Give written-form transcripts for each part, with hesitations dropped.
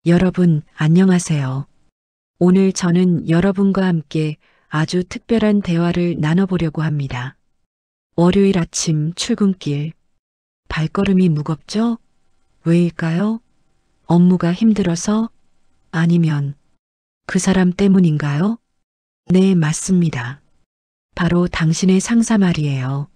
여러분, 안녕하세요. 오늘 저는 여러분과 함께 아주 특별한 대화를 나눠보려고 합니다. 월요일 아침 출근길. 발걸음이 무겁죠? 왜일까요? 업무가 힘들어서? 아니면 그 사람 때문인가요? 네, 맞습니다. 바로 당신의 상사 말이에요.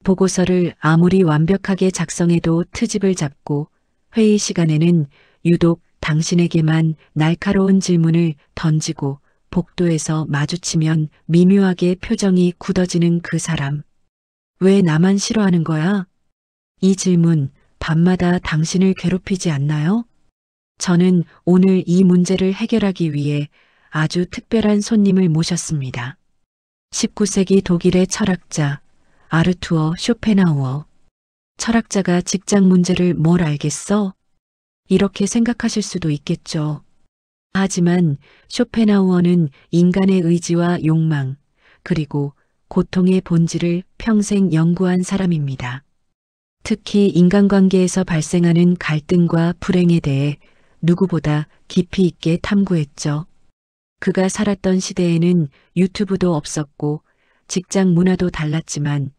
보고서를 아무리 완벽하게 작성해도 트집을 잡고 회의 시간에는 유독 당신에게만 날카로운 질문을 던지고 복도에서 마주치면 미묘하게 표정이 굳어지는 그 사람. 왜 나만 싫어하는 거야? 이 질문 밤마다 당신을 괴롭히지 않나요? 저는 오늘 이 문제를 해결하기 위해 아주 특별한 손님을 모셨습니다. 19세기 독일의 철학자 아르투어 쇼펜하우어. 철학자가 직장 문제를 뭘 알겠어? 이렇게 생각하실 수도 있겠죠. 하지만 쇼펜하우어는 인간의 의지와 욕망, 그리고 고통의 본질을 평생 연구한 사람입니다. 특히 인간관계에서 발생하는 갈등과 불행에 대해 누구보다 깊이 있게 탐구했죠. 그가 살았던 시대에는 유튜브도 없었고 직장 문화도 달랐지만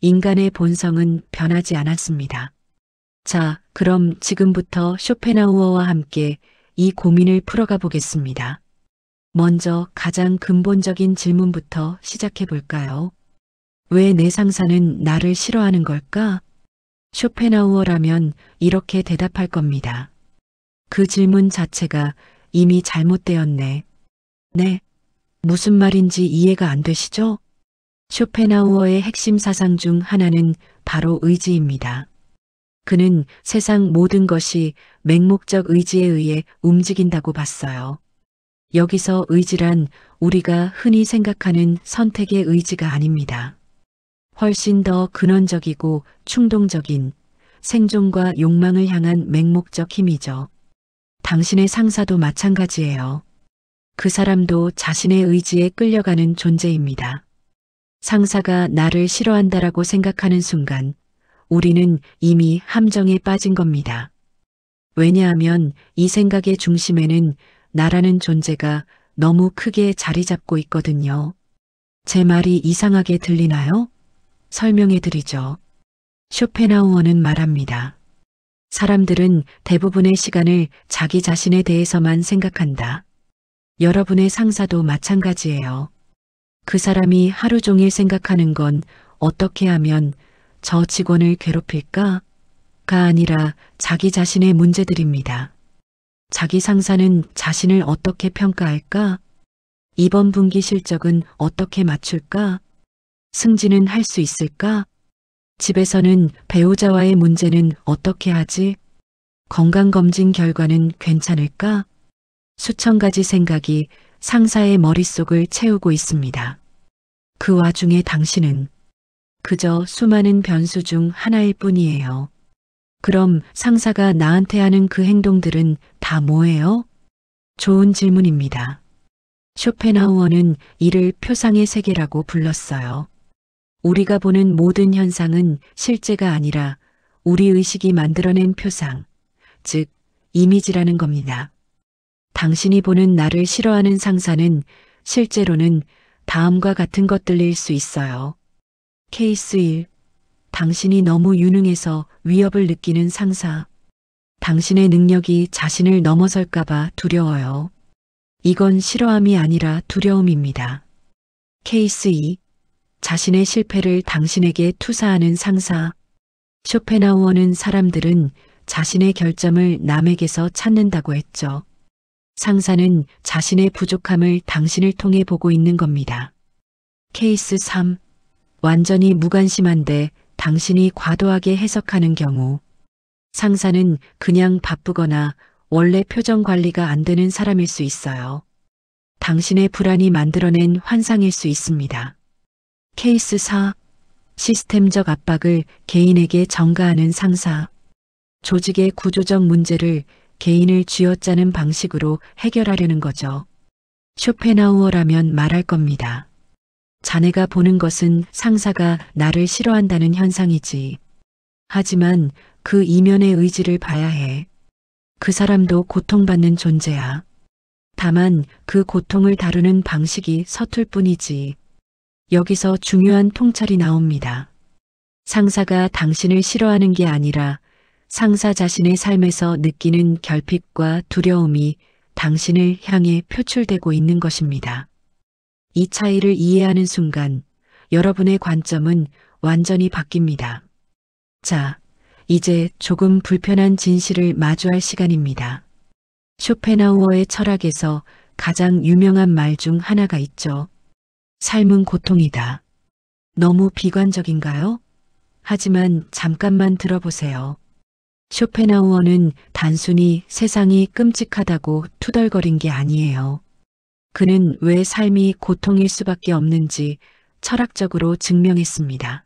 인간의 본성은 변하지 않았습니다. 자, 그럼 지금부터 쇼펜하우어와 함께 이 고민을 풀어가 보겠습니다. 먼저 가장 근본적인 질문부터 시작해 볼까요? 왜 내 상사는 나를 싫어하는 걸까? 쇼펜하우어라면 이렇게 대답할 겁니다. 그 질문 자체가 이미 잘못되었네. 네, 무슨 말인지 이해가 안 되시죠? 쇼펜하우어의 핵심 사상 중 하나는 바로 의지입니다. 그는 세상 모든 것이 맹목적 의지에 의해 움직인다고 봤어요. 여기서 의지란 우리가 흔히 생각하는 선택의 의지가 아닙니다. 훨씬 더 근원적이고 충동적인 생존과 욕망을 향한 맹목적 힘이죠. 당신의 상사도 마찬가지예요. 그 사람도 자신의 의지에 끌려가는 존재입니다. 상사가 나를 싫어한다라고 생각하는 순간 우리는 이미 함정에 빠진 겁니다. 왜냐하면 이 생각의 중심에는 나라는 존재가 너무 크게 자리 잡고 있거든요. 제 말이 이상하게 들리나요? 설명해 드리죠. 쇼펜하우어는 말합니다. 사람들은 대부분의 시간을 자기 자신에 대해서만 생각한다. 여러분의 상사도 마찬가지예요. 그 사람이 하루 종일 생각하는 건 어떻게 하면 저 직원을 괴롭힐까?가 아니라 자기 자신의 문제들입니다. 자기 상사는 자신을 어떻게 평가할까? 이번 분기 실적은 어떻게 맞출까? 승진은 할 수 있을까? 집에서는 배우자와의 문제는 어떻게 하지? 건강검진 결과는 괜찮을까? 수천 가지 생각이 상사의 머릿속을 채우고 있습니다. 그 와중에 당신은 그저 수많은 변수 중 하나일 뿐이에요. 그럼 상사가 나한테 하는 그 행동들은 다 뭐예요? 좋은 질문입니다. 쇼펜하우어는 이를 표상의 세계라고 불렀어요. 우리가 보는 모든 현상은 실제가 아니라 우리 의식이 만들어낸 표상, 즉 이미지라는 겁니다. 당신이 보는 나를 싫어하는 상사는 실제로는 다음과 같은 것들일 수 있어요. 케이스 1. 당신이 너무 유능해서 위협을 느끼는 상사. 당신의 능력이 자신을 넘어설까봐 두려워요. 이건 싫어함이 아니라 두려움입니다. 케이스 2. 자신의 실패를 당신에게 투사하는 상사. 쇼펜하우어는 사람들은 자신의 결점을 남에게서 찾는다고 했죠. 상사는 자신의 부족함을 당신을 통해 보고 있는 겁니다. 케이스 3. 완전히 무관심한데 당신이 과도하게 해석하는 경우. 상사는 그냥 바쁘거나 원래 표정 관리가 안 되는 사람일 수 있어요. 당신의 불안이 만들어낸 환상일 수 있습니다. 케이스 4. 시스템적 압박을 개인에게 전가하는 상사. 조직의 구조적 문제를 개인을 쥐어짜는 방식으로 해결하려는 거죠. 쇼펜하우어라면 말할 겁니다. 자네가 보는 것은 상사가 나를 싫어한다는 현상이지. 하지만 그 이면의 의지를 봐야 해. 그 사람도 고통받는 존재야. 다만 그 고통을 다루는 방식이 서툴 뿐이지. 여기서 중요한 통찰이 나옵니다. 상사가 당신을 싫어하는 게 아니라 상사 자신의 삶에서 느끼는 결핍과 두려움이 당신을 향해 표출되고 있는 것입니다. 이 차이를 이해하는 순간 여러분의 관점은 완전히 바뀝니다. 자, 이제 조금 불편한 진실을 마주할 시간입니다. 쇼펜하우어의 철학에서 가장 유명한 말 중 하나가 있죠. 삶은 고통이다. 너무 비관적인가요? 하지만 잠깐만 들어보세요. 쇼펜하우어는 단순히 세상이 끔찍하다고 투덜거린 게 아니에요. 그는 왜 삶이 고통일 수밖에 없는지 철학적으로 증명했습니다.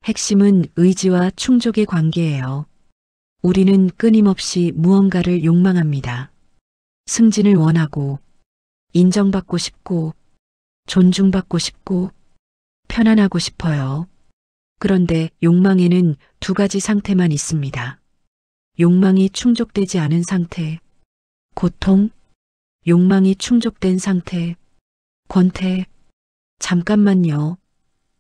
핵심은 의지와 충족의 관계예요. 우리는 끊임없이 무언가를 욕망합니다. 승진을 원하고, 인정받고 싶고, 존중받고 싶고, 편안하고 싶어요. 그런데 욕망에는 두 가지 상태만 있습니다. 욕망이 충족되지 않은 상태, 고통, 욕망이 충족된 상태, 권태. 잠깐만요.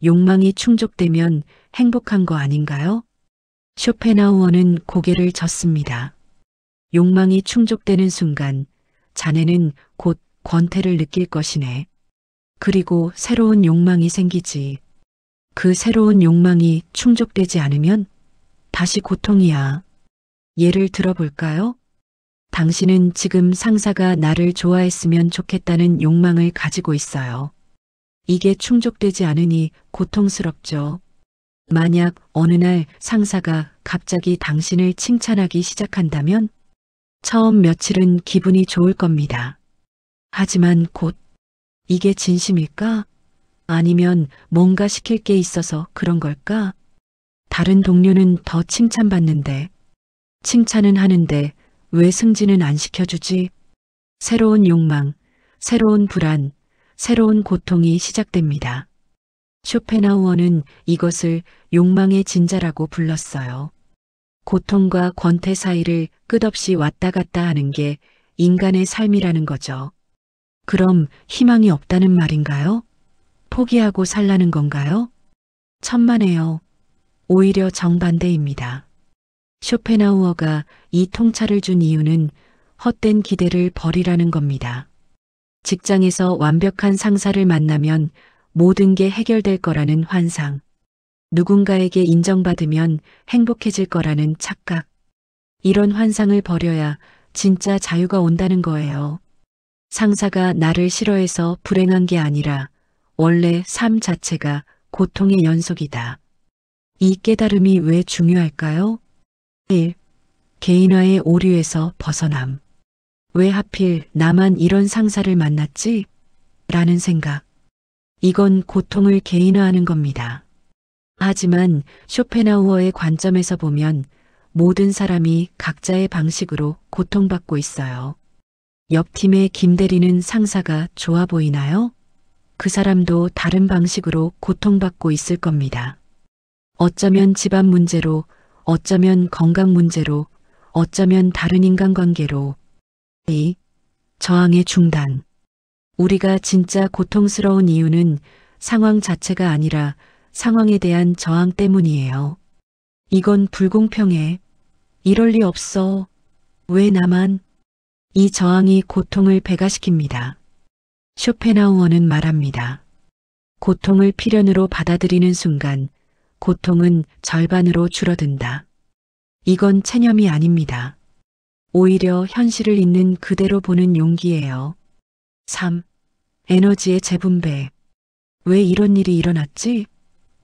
욕망이 충족되면 행복한 거 아닌가요? 쇼펜하우어는 고개를 젓습니다. 욕망이 충족되는 순간 자네는 곧 권태를 느낄 것이네. 그리고 새로운 욕망이 생기지. 그 새로운 욕망이 충족되지 않으면 다시 고통이야. 예를 들어볼까요? 당신은 지금 상사가 나를 좋아했으면 좋겠다는 욕망을 가지고 있어요. 이게 충족되지 않으니 고통스럽죠. 만약 어느 날 상사가 갑자기 당신을 칭찬하기 시작한다면 처음 며칠은 기분이 좋을 겁니다. 하지만 곧 이게 진심일까? 아니면 뭔가 시킬 게 있어서 그런 걸까? 다른 동료는 더 칭찬받는데, 칭찬은 하는데 왜 승진은 안 시켜주지? 새로운 욕망, 새로운 불안, 새로운 고통이 시작됩니다. 쇼펜하우어는 이것을 욕망의 진자라고 불렀어요. 고통과 권태 사이를 끝없이 왔다 갔다 하는 게 인간의 삶이라는 거죠. 그럼 희망이 없다는 말인가요? 포기하고 살라는 건가요? 천만에요. 오히려 정반대입니다. 쇼펜하우어가 이 통찰을 준 이유는 헛된 기대를 버리라는 겁니다. 직장에서 완벽한 상사를 만나면 모든 게 해결될 거라는 환상, 누군가에게 인정받으면 행복해질 거라는 착각, 이런 환상을 버려야 진짜 자유가 온다는 거예요. 상사가 나를 싫어해서 불행한 게 아니라 원래 삶 자체가 고통의 연속이다. 이 깨달음이 왜 중요할까요? 1. 개인화의 오류에서 벗어남. 왜 하필 나만 이런 상사를 만났지? 라는 생각. 이건 고통을 개인화하는 겁니다. 하지만 쇼펜하우어의 관점에서 보면 모든 사람이 각자의 방식으로 고통받고 있어요. 옆팀의 김대리는 상사가 좋아 보이나요? 그 사람도 다른 방식으로 고통받고 있을 겁니다. 어쩌면 집안 문제로, 어쩌면 건강 문제로, 어쩌면 다른 인간관계로. 2. 저항의 중단. 우리가 진짜 고통스러운 이유는 상황 자체가 아니라 상황에 대한 저항 때문이에요. 이건 불공평해. 이럴 리 없어. 왜 나만? 이 저항이 고통을 배가시킵니다. 쇼펜하우어는 말합니다. 고통을 필연으로 받아들이는 순간 고통은 절반으로 줄어든다. 이건 체념이 아닙니다. 오히려 현실을 있는 그대로 보는 용기예요. 3. 에너지의 재분배. 왜 이런 일이 일어났지?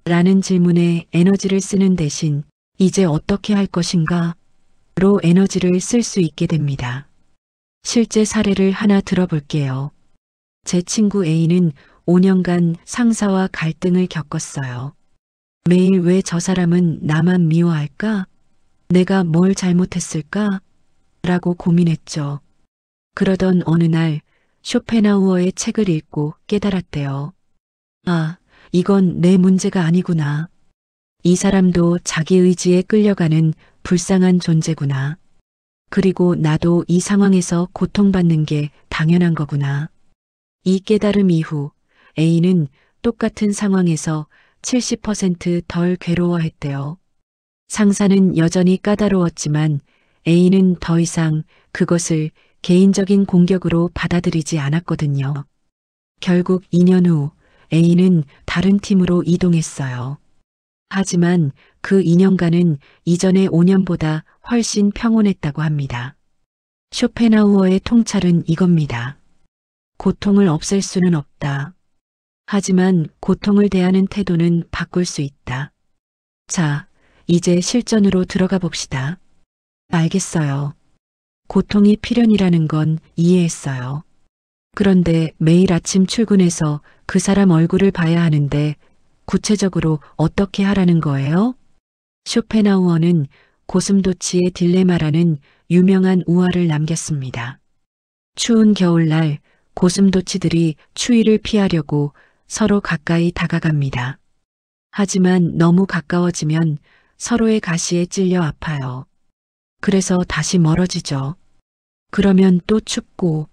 라는 질문에 에너지를 쓰는 대신 이제 어떻게 할 것인가? 로 에너지를 쓸 수 있게 됩니다. 실제 사례를 하나 들어볼게요. 제 친구 A는 5년간 상사와 갈등을 겪었어요. 매일 왜 저 사람은 나만 미워할까? 내가 뭘 잘못했을까? 라고 고민했죠. 그러던 어느 날 쇼펜하우어의 책을 읽고 깨달았대요. 아, 이건 내 문제가 아니구나. 이 사람도 자기 의지에 끌려가는 불쌍한 존재구나. 그리고 나도 이 상황에서 고통받는 게 당연한 거구나. 이 깨달음 이후 A는 똑같은 상황에서 70%덜 괴로워했대요. 상사는 여전히 까다로웠지만 A는 더 이상 그것을 개인적인 공격으로 받아들이지 않았거든요. 결국 2년 후 A는 다른 팀으로 이동했어요. 하지만 그 2년간은 이전의 5년보다 훨씬 평온했다고 합니다. 쇼펜하우어의 통찰은 이겁니다. 고통을 없앨 수는 없다. 하지만 고통을 대하는 태도는 바꿀 수 있다. 자, 이제 실전으로 들어가 봅시다. 알겠어요. 고통이 필연이라는 건 이해했어요. 그런데 매일 아침 출근해서 그 사람 얼굴을 봐야 하는데 구체적으로 어떻게 하라는 거예요? 쇼펜하우어는 고슴도치의 딜레마라는 유명한 우화를 남겼습니다. 추운 겨울날 고슴도치들이 추위를 피하려고 서로 가까이 다가갑니다. 하지만 너무 가까워지면 서로의 가시에 찔려 아파요. 그래서 다시 멀어지죠. 그러면 또 춥고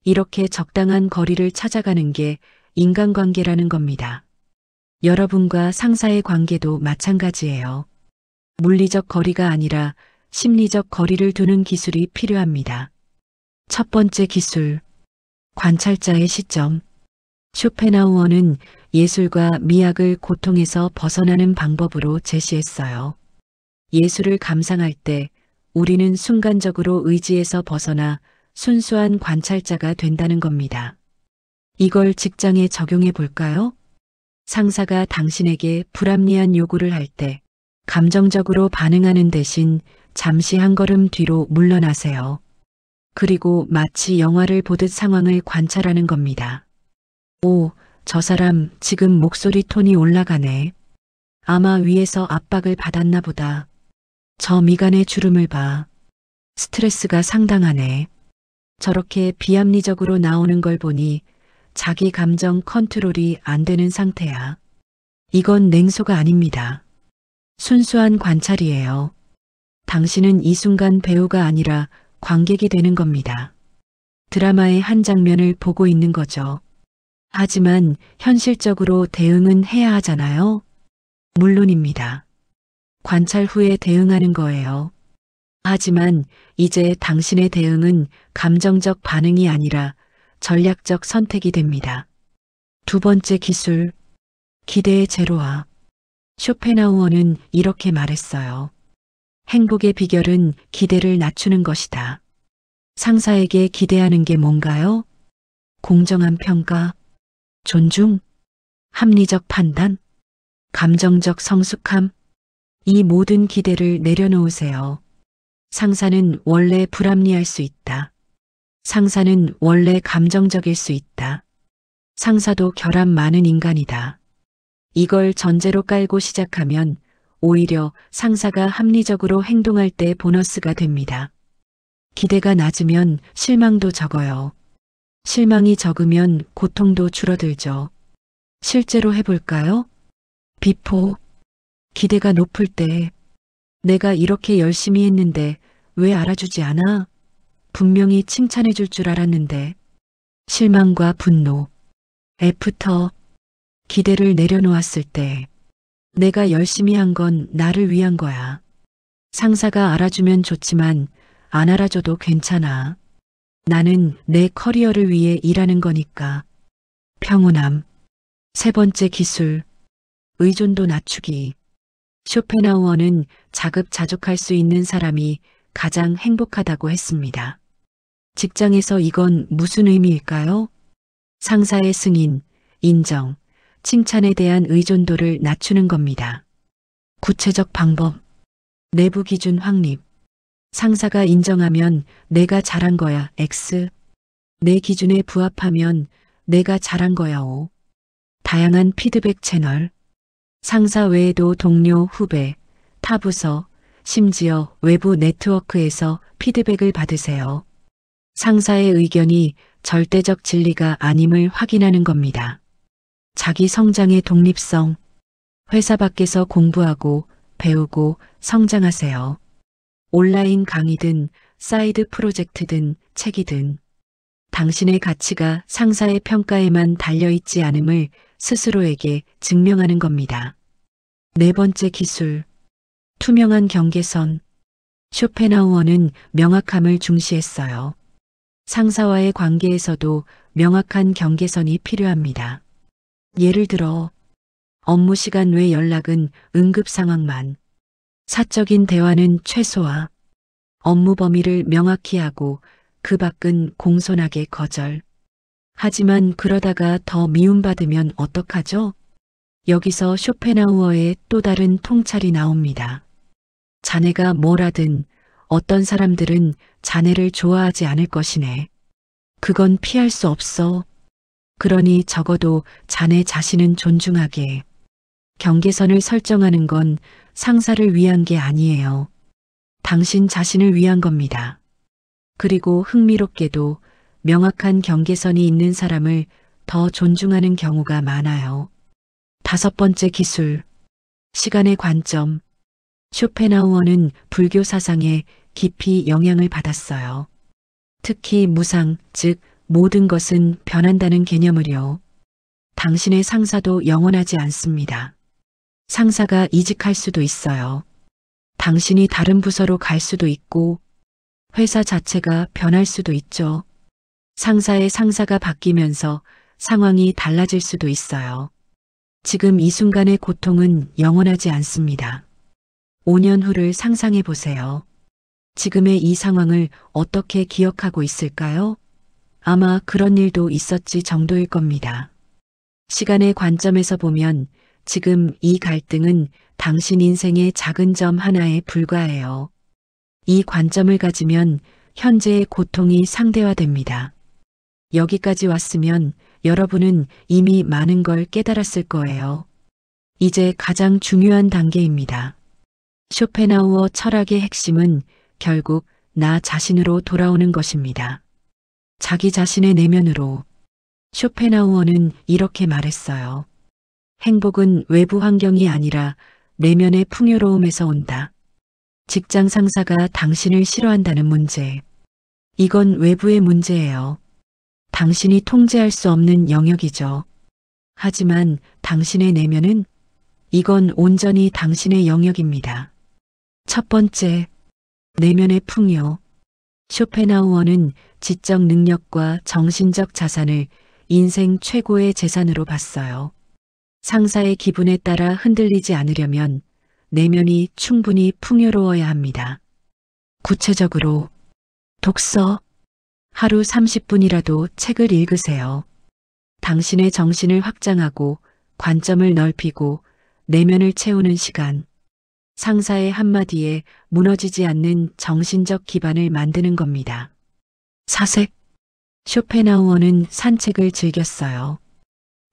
이렇게 적당한 거리를 찾아가는 게 인간관계라는 겁니다. 여러분과 상사의 관계도 마찬가지예요. 물리적 거리가 아니라 심리적 거리를 두는 기술이 필요합니다. 첫 번째 기술, 관찰자의 시점. 쇼펜하우어는 예술과 미학을 고통에서 벗어나는 방법으로 제시했어요. 예술을 감상할 때 우리는 순간적으로 의지에서 벗어나 순수한 관찰자가 된다는 겁니다. 이걸 직장에 적용해 볼까요? 상사가 당신에게 불합리한 요구를 할 때 감정적으로 반응하는 대신 잠시 한 걸음 뒤로 물러나세요. 그리고 마치 영화를 보듯 상황을 관찰하는 겁니다. 오, 저 사람 지금 목소리 톤이 올라가네. 아마 위에서 압박을 받았나 보다. 저 미간의 주름을 봐. 스트레스가 상당하네. 저렇게 비합리적으로 나오는 걸 보니 자기 감정 컨트롤이 안 되는 상태야. 이건 냉소가 아닙니다. 순수한 관찰이에요. 당신은 이 순간 배우가 아니라 관객이 되는 겁니다. 드라마의 한 장면을 보고 있는 거죠. 하지만 현실적으로 대응은 해야 하잖아요. 물론입니다. 관찰 후에 대응하는 거예요. 하지만 이제 당신의 대응은 감정적 반응이 아니라 전략적 선택이 됩니다. 두 번째 기술, 기대의 제로화. 쇼펜하우어는 이렇게 말했어요. 행복의 비결은 기대를 낮추는 것이다. 상사에게 기대하는 게 뭔가요? 공정한 평가, 존중, 합리적 판단, 감정적 성숙함. 이 모든 기대를 내려놓으세요. 상사는 원래 불합리할 수 있다. 상사는 원래 감정적일 수 있다. 상사도 결함 많은 인간이다. 이걸 전제로 깔고 시작하면 오히려 상사가 합리적으로 행동할 때 보너스가 됩니다. 기대가 낮으면 실망도 적어요. 실망이 적으면 고통도 줄어들죠. 실제로 해볼까요? 비포. 기대가 높을 때 내가 이렇게 열심히 했는데 왜 알아주지 않아? 분명히 칭찬해 줄 줄 알았는데. 실망과 분노. 애프터. 기대를 내려놓았을 때 내가 열심히 한 건 나를 위한 거야. 상사가 알아주면 좋지만 안 알아줘도 괜찮아. 나는 내 커리어를 위해 일하는 거니까. 평온함. 세 번째 기술. 의존도 낮추기. 쇼펜하우어는 자급자족할 수 있는 사람이 가장 행복하다고 했습니다. 직장에서 이건 무슨 의미일까요? 상사의 승인, 인정, 칭찬에 대한 의존도를 낮추는 겁니다. 구체적 방법. 내부 기준 확립. 상사가 인정하면 내가 잘한 거야, X. 내 기준에 부합하면 내가 잘한 거야, O. 다양한 피드백 채널. 상사 외에도 동료, 후배, 타 부서, 심지어 외부 네트워크에서 피드백을 받으세요. 상사의 의견이 절대적 진리가 아님을 확인하는 겁니다. 자기 성장의 독립성. 회사 밖에서 공부하고 배우고 성장하세요. 온라인 강의든 사이드 프로젝트든 책이든 당신의 가치가 상사의 평가에만 달려있지 않음을 스스로에게 증명하는 겁니다. 네 번째 기술, 투명한 경계선. 쇼펜하우어는 명확함을 중시했어요. 상사와의 관계에서도 명확한 경계선이 필요합니다. 예를 들어, 업무 시간 외 연락은 응급 상황만, 사적인 대화는 최소화, 업무 범위를 명확히 하고 그 밖은 공손하게 거절. 하지만 그러다가 더 미움받으면 어떡하죠? 여기서 쇼펜하우어의 또 다른 통찰이 나옵니다. 자네가 뭘 하든 어떤 사람들은 자네를 좋아하지 않을 것이네. 그건 피할 수 없어. 그러니 적어도 자네 자신은 존중하게. 경계선을 설정하는 건 상사를 위한 게 아니에요. 당신 자신을 위한 겁니다. 그리고 흥미롭게도 명확한 경계선이 있는 사람을 더 존중하는 경우가 많아요. 다섯 번째 기술, 시간의 관점. 쇼펜하우어는 불교 사상에 깊이 영향을 받았어요. 특히 무상, 즉 모든 것은 변한다는 개념을요. 당신의 상사도 영원하지 않습니다. 상사가 이직할 수도 있어요. 당신이 다른 부서로 갈 수도 있고 회사 자체가 변할 수도 있죠. 상사의 상사가 바뀌면서 상황이 달라질 수도 있어요. 지금 이 순간의 고통은 영원하지 않습니다. 5년 후를 상상해 보세요. 지금의 이 상황을 어떻게 기억하고 있을까요? 아마 그런 일도 있었지 정도일 겁니다. 시간의 관점에서 보면 지금 이 갈등은 당신 인생의 작은 점 하나에 불과해요. 이 관점을 가지면 현재의 고통이 상대화됩니다. 여기까지 왔으면 여러분은 이미 많은 걸 깨달았을 거예요. 이제 가장 중요한 단계입니다. 쇼펜하우어 철학의 핵심은 결국 나 자신으로 돌아오는 것입니다. 자기 자신의 내면으로. 쇼펜하우어는 이렇게 말했어요. 행복은 외부 환경이 아니라 내면의 풍요로움에서 온다. 직장 상사가 당신을 싫어한다는 문제. 이건 외부의 문제예요. 당신이 통제할 수 없는 영역이죠. 하지만 당신의 내면은 이건 온전히 당신의 영역입니다. 첫 번째, 내면의 풍요. 쇼펜하우어는 지적 능력과 정신적 자산을 인생 최고의 재산으로 봤어요. 상사의 기분에 따라 흔들리지 않으려면 내면이 충분히 풍요로워야 합니다. 구체적으로 독서, 하루 30분이라도 책을 읽으세요. 당신의 정신을 확장하고 관점을 넓히고 내면을 채우는 시간. 상사의 한마디에 무너지지 않는 정신적 기반을 만드는 겁니다. 사색. 쇼펜하우어는 산책을 즐겼어요.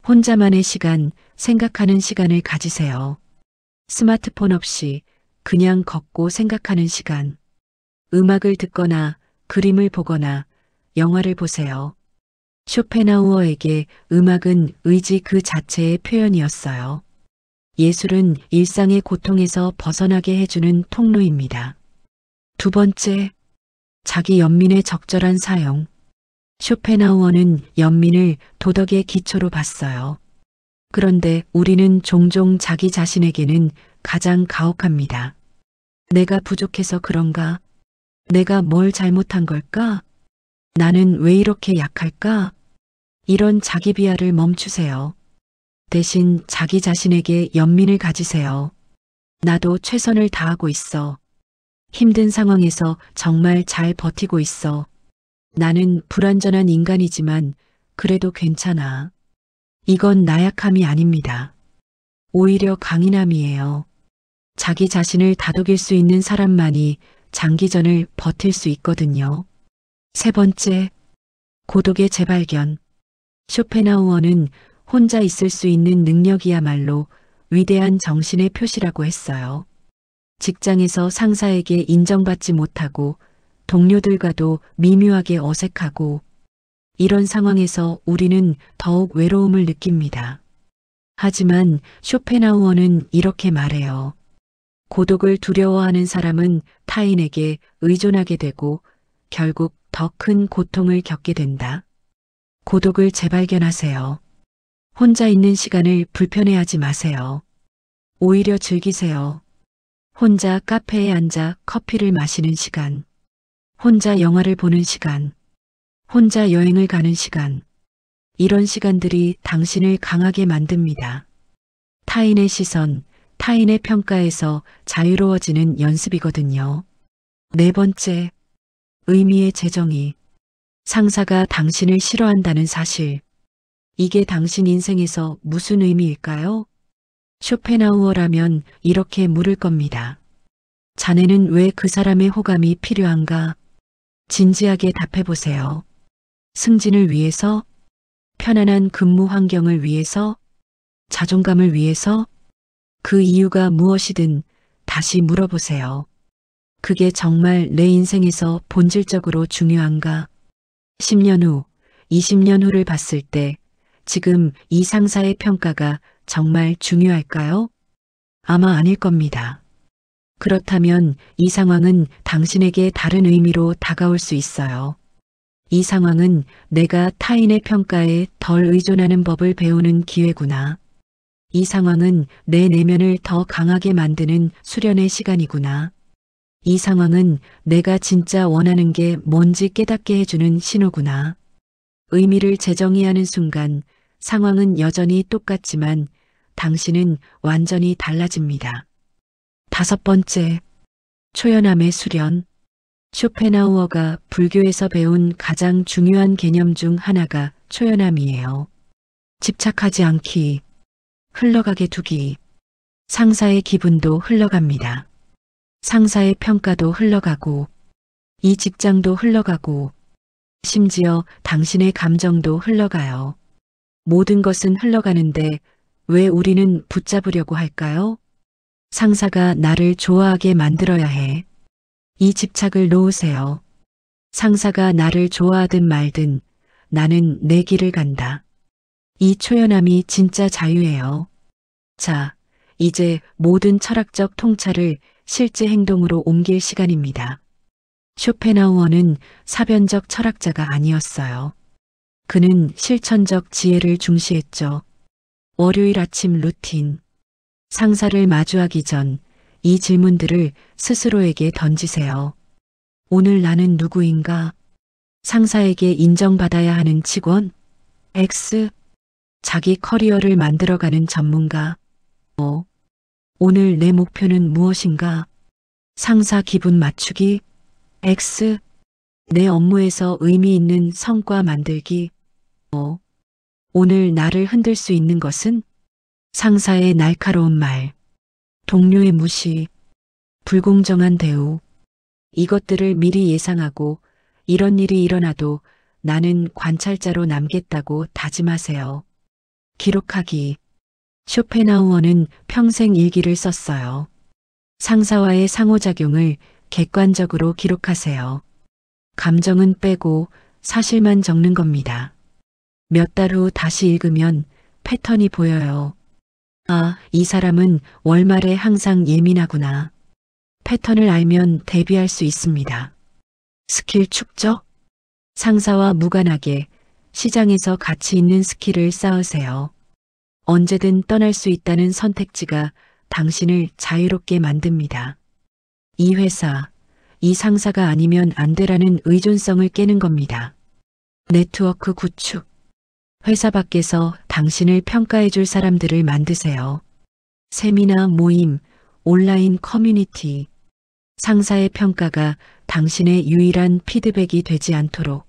혼자만의 시간, 생각하는 시간을 가지세요. 스마트폰 없이 그냥 걷고 생각하는 시간. 음악을 듣거나 그림을 보거나 영화를 보세요. 쇼펜하우어에게 음악은 의지 그 자체의 표현이었어요. 예술은 일상의 고통에서 벗어나게 해주는 통로입니다. 두 번째, 자기 연민의 적절한 사용. 쇼펜하우어는 연민을 도덕의 기초로 봤어요. 그런데 우리는 종종 자기 자신에게는 가장 가혹합니다. 내가 부족해서 그런가? 내가 뭘 잘못한 걸까? 나는 왜 이렇게 약할까? 이런 자기 비하를 멈추세요. 대신 자기 자신에게 연민을 가지세요. 나도 최선을 다하고 있어. 힘든 상황에서 정말 잘 버티고 있어. 나는 불완전한 인간이지만 그래도 괜찮아. 이건 나약함이 아닙니다. 오히려 강인함이에요. 자기 자신을 다독일 수 있는 사람만이 장기전을 버틸 수 있거든요. 세 번째, 고독의 재발견. 쇼펜하우어는 혼자 있을 수 있는 능력이야말로 위대한 정신의 표시라고 했어요. 직장에서 상사에게 인정받지 못하고 동료들과도 미묘하게 어색하고 이런 상황에서 우리는 더욱 외로움을 느낍니다. 하지만 쇼펜하우어는 이렇게 말해요. 고독을 두려워하는 사람은 타인에게 의존하게 되고 결국 더 큰 고통을 겪게 된다. 고독을 재발견하세요. 혼자 있는 시간을 불편해하지 마세요. 오히려 즐기세요. 혼자 카페에 앉아 커피를 마시는 시간, 혼자 영화를 보는 시간, 혼자 여행을 가는 시간, 이런 시간들이 당신을 강하게 만듭니다. 타인의 시선, 타인의 평가에서 자유로워지는 연습이거든요. 네 번째, 의미의 재정의. 상사가 당신을 싫어한다는 사실. 이게 당신 인생에서 무슨 의미일까요? 쇼펜하우어라면 이렇게 물을 겁니다. 자네는 왜 그 사람의 호감이 필요한가? 진지하게 답해보세요. 승진을 위해서? 편안한 근무 환경을 위해서? 자존감을 위해서? 그 이유가 무엇이든 다시 물어보세요. 그게 정말 내 인생에서 본질적으로 중요한가? 10년 후, 20년 후를 봤을 때 지금 이 상사의 평가가 정말 중요할까요? 아마 아닐 겁니다. 그렇다면 이 상황은 당신에게 다른 의미로 다가올 수 있어요. 이 상황은 내가 타인의 평가에 덜 의존하는 법을 배우는 기회구나. 이 상황은 내 내면을 더 강하게 만드는 수련의 시간이구나. 이 상황은 내가 진짜 원하는 게 뭔지 깨닫게 해주는 신호구나. 의미를 재정의하는 순간 상황은 여전히 똑같지만 당신은 완전히 달라집니다. 다섯 번째, 초연함의 수련. 쇼펜하우어가 불교에서 배운 가장 중요한 개념 중 하나가 초연함이에요. 집착하지 않기, 흘러가게 두기. 상사의 기분도 흘러갑니다. 상사의 평가도 흘러가고, 이 직장도 흘러가고, 심지어 당신의 감정도 흘러가요. 모든 것은 흘러가는데 왜 우리는 붙잡으려고 할까요? 상사가 나를 좋아하게 만들어야 해. 이 집착을 놓으세요. 상사가 나를 좋아하든 말든 나는 내 길을 간다. 이 초연함이 진짜 자유예요. 자, 이제 모든 철학적 통찰을 실제 행동으로 옮길 시간입니다. 쇼펜하우어는 사변적 철학자가 아니었어요. 그는 실천적 지혜를 중시했죠. 월요일 아침 루틴. 상사를 마주하기 전 이 질문들을 스스로에게 던지세요. 오늘 나는 누구인가? 상사에게 인정받아야 하는 직원? X. 자기 커리어를 만들어가는 전문가? O. 오늘 내 목표는 무엇인가? 상사 기분 맞추기? X. 내 업무에서 의미 있는 성과 만들기? O. 오늘 나를 흔들 수 있는 것은? 상사의 날카로운 말, 동료의 무시, 불공정한 대우. 이것들을 미리 예상하고 이런 일이 일어나도 나는 관찰자로 남겠다고 다짐하세요. 기록하기. 쇼펜하우어는 평생 일기를 썼어요. 상사와의 상호작용을 객관적으로 기록하세요. 감정은 빼고 사실만 적는 겁니다. 몇 달 후 다시 읽으면 패턴이 보여요. 아, 이 사람은 월말에 항상 예민하구나. 패턴을 알면 대비할 수 있습니다. 스킬 축적. 상사와 무관하게 시장에서 가치 있는 스킬을 쌓으세요. 언제든 떠날 수 있다는 선택지가 당신을 자유롭게 만듭니다. 이 회사, 이 상사가 아니면 안 되라는 의존성을 깨는 겁니다. 네트워크 구축. 회사 밖에서 당신을 평가해 줄 사람들을 만드세요. 세미나 모임, 온라인 커뮤니티. 상사의 평가가 당신의 유일한 피드백이 되지 않도록.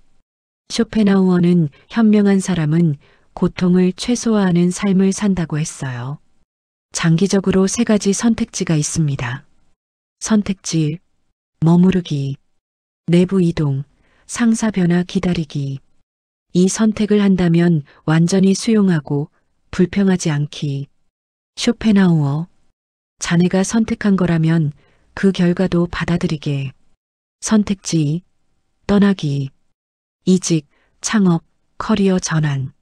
쇼펜하우어는 현명한 사람은 고통을 최소화하는 삶을 산다고 했어요. 장기적으로 세 가지 선택지가 있습니다. 선택지, 머무르기, 내부 이동, 상사 변화 기다리기. 이 선택을 한다면 완전히 수용하고 불평하지 않기. 쇼펜하우어. 자네가 선택한 거라면 그 결과도 받아들이게. 선택지, 떠나기, 이직, 창업, 커리어 전환.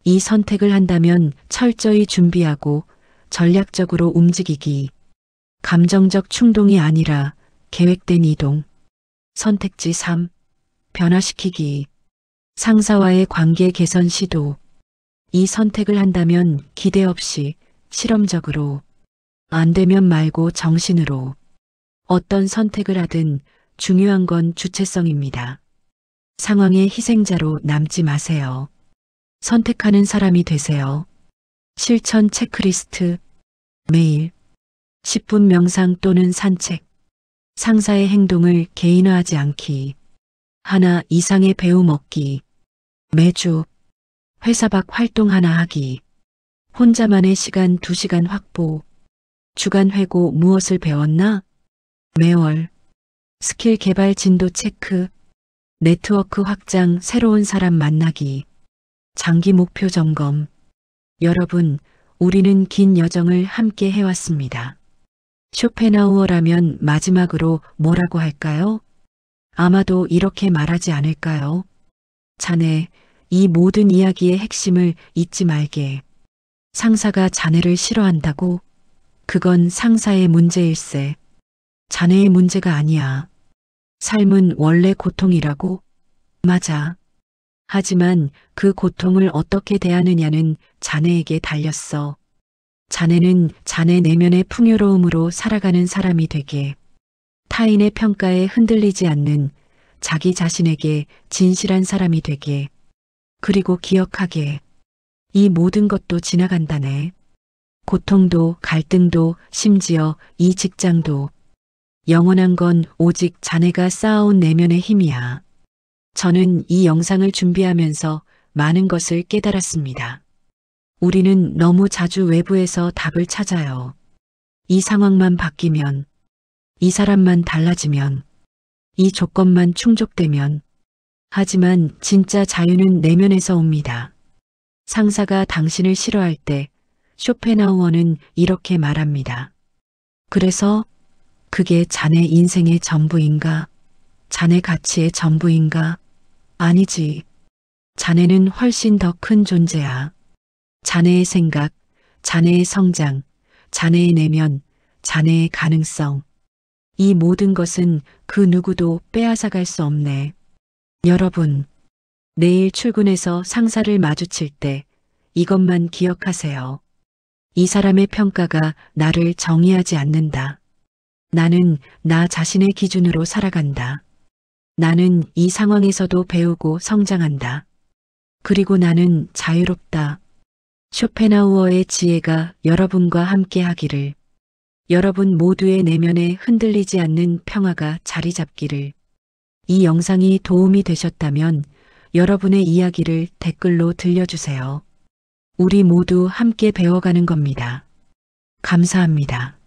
이 선택을 한다면 철저히 준비하고 전략적으로 움직이기. 감정적 충동이 아니라 계획된 이동. 선택지 3, 변화시키기, 상사와의 관계 개선 시도. 이 선택을 한다면 기대 없이 실험적으로, 안 되면 말고 정신으로. 어떤 선택을 하든 중요한 건 주체성입니다. 상황의 희생자로 남지 마세요. 선택하는 사람이 되세요. 실천 체크리스트. 매일 10분 명상 또는 산책. 상사의 행동을 개인화하지 않기. 하나 이상의 배움 얻기. 매주 회사 밖 활동 하나 하기. 혼자만의 시간 2시간 확보. 주간 회고 무엇을 배웠나? 매월 스킬 개발 진도 체크. 네트워크 확장 새로운 사람 만나기. 장기 목표 점검. 여러분, 우리는 긴 여정을 함께 해왔습니다. 쇼펜하우어라면 마지막으로 뭐라고 할까요? 아마도 이렇게 말하지 않을까요? 자네, 이 모든 이야기의 핵심을 잊지 말게. 상사가 자네를 싫어한다고? 그건 상사의 문제일세. 자네의 문제가 아니야. 삶은 원래 고통이라고? 맞아. 하지만 그 고통을 어떻게 대하느냐는 자네에게 달렸어. 자네는 자네 내면의 풍요로움으로 살아가는 사람이 되게. 타인의 평가에 흔들리지 않는 자기 자신에게 진실한 사람이 되게. 그리고 기억하게. 이 모든 것도 지나간다네. 고통도 갈등도 심지어 이 직장도. 영원한 건 오직 자네가 쌓아온 내면의 힘이야. 저는 이 영상을 준비하면서 많은 것을 깨달았습니다. 우리는 너무 자주 외부에서 답을 찾아요. 이 상황만 바뀌면, 이 사람만 달라지면, 이 조건만 충족되면. 하지만 진짜 자유는 내면에서 옵니다. 상사가 당신을 싫어할 때 쇼펜하우어는 이렇게 말합니다. 그래서 그게 자네 인생의 전부인가? 자네 가치의 전부인가? 아니지. 자네는 훨씬 더 큰 존재야. 자네의 생각, 자네의 성장, 자네의 내면, 자네의 가능성. 이 모든 것은 그 누구도 빼앗아갈 수 없네. 여러분, 내일 출근해서 상사를 마주칠 때 이것만 기억하세요. 이 사람의 평가가 나를 정의하지 않는다. 나는 나 자신의 기준으로 살아간다. 나는 이 상황에서도 배우고 성장한다. 그리고 나는 자유롭다. 쇼펜하우어의 지혜가 여러분과 함께 하기를. 여러분 모두의 내면에 흔들리지 않는 평화가 자리 잡기를. 이 영상이 도움이 되셨다면 여러분의 이야기를 댓글로 들려주세요. 우리 모두 함께 배워가는 겁니다. 감사합니다.